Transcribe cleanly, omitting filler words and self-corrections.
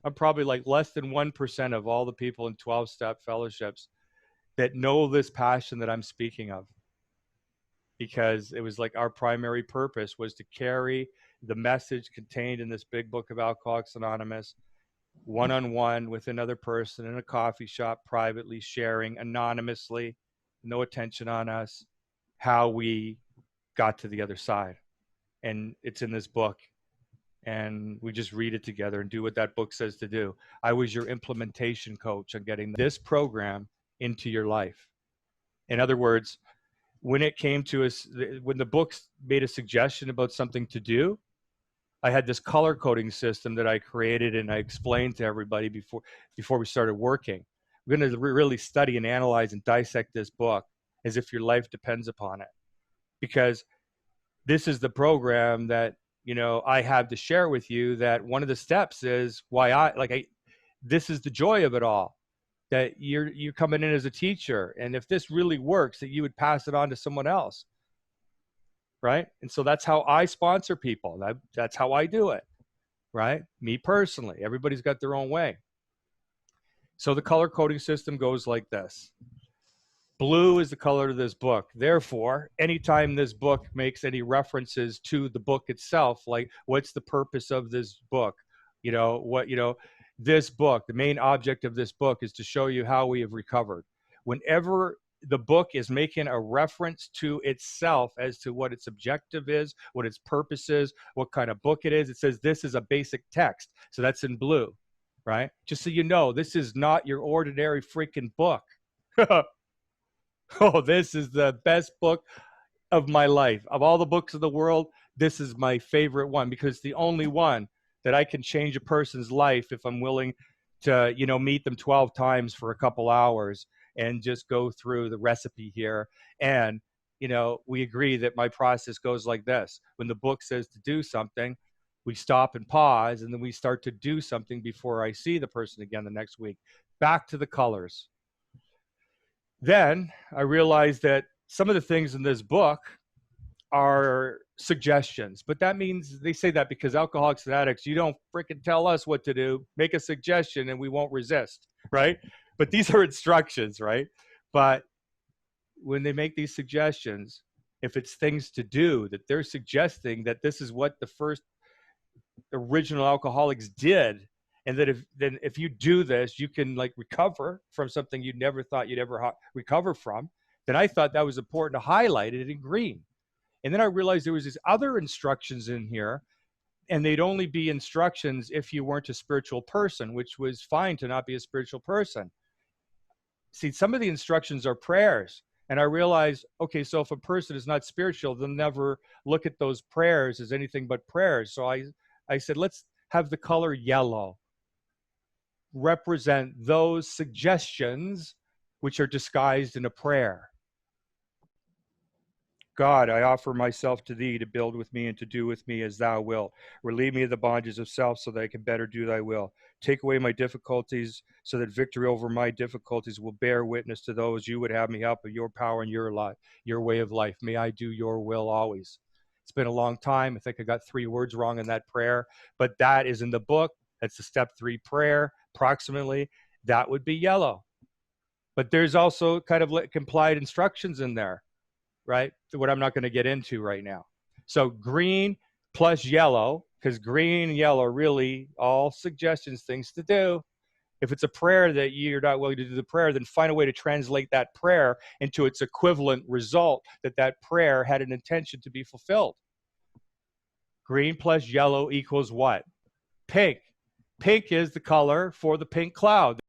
I'm probably like less than 1% of all the people in 12-step fellowships that know this passion that I'm speaking of, because it was like our primary purpose was to carry the message contained in this big book of Alcoholics Anonymous, one-on-one with another person in a coffee shop, privately sharing anonymously, no attention on us, how we got to the other side. And it's in this book, and we just read it together and do what that book says to do. I was your implementation coach on getting this program into your life. In other words, when it came to us, when the books made a suggestion about something to do, I had this color coding system that I created, and I explained to everybody before we started working. We're going to really study and analyze and dissect this book as if your life depends upon it, because this is the program that, you know, I have to share with you. That one of the steps is why this is the joy of it all, that you're coming in as a teacher, and if this really works, that you would pass it on to someone else. Right? And so that's how I sponsor people. That's how I do it, right? Me personally. Everybody's got their own way. So the color coding system goes like this. Blue is the color of this book. Therefore, anytime this book makes any references to the book itself, like what's the purpose of this book? This book, the main object of this book is to show you how we have recovered. Whenever the book is making a reference to itself as to what its objective is, what its purpose is, what kind of book it is, it says this is a basic text. So that's in blue, right? Just so you know, this is not your ordinary freaking book. Oh, this is the best book of my life. Of all the books of the world, this is my favorite one, because it's the only one that I can change a person's life if I'm willing to, meet them 12 times for a couple hours and just go through the recipe here. And, we agree that my process goes like this. When the book says to do something, we stop and pause, and then we start to do something before I see the person again the next week. Back to the colors. Then I realized that some of the things in this book are suggestions, but that means they say that because alcoholics and addicts, you don't freaking tell us what to do. Make a suggestion and we won't resist, right? But these are instructions, right? But when they make these suggestions, if it's things to do, that they're suggesting that this is what the first original alcoholics did, and that if you do this, you can recover from something you never thought you'd ever recover from, then I thought that was important to highlight it in green. And then I realized there was these other instructions in here, and they'd only be instructions if you weren't a spiritual person, which was fine to not be a spiritual person. See, some of the instructions are prayers. And I realized, okay, so if a person is not spiritual, they'll never look at those prayers as anything but prayers. So I said, let's have the color yellow represent those suggestions which are disguised in a prayer. God, I offer myself to thee to build with me and to do with me as thou wilt. Relieve me of the bondages of self so that I can better do thy will. Take away my difficulties so that victory over my difficulties will bear witness to those you would have me help of your power and your life, your way of life. May I do your will always. It's been a long time. I think I got 3 words wrong in that prayer, but that is in the book. That's the step 3 prayer, approximately. That would be yellow. But there's also kind of implied instructions in there, right? What I'm not going to get into right now. So green plus yellow, because green and yellow are really all suggestions, things to do. If it's a prayer that you're not willing to do the prayer, then find a way to translate that prayer into its equivalent result, that prayer had an intention to be fulfilled. Green plus yellow equals what? Pink. Pink is the color for the pink cloud.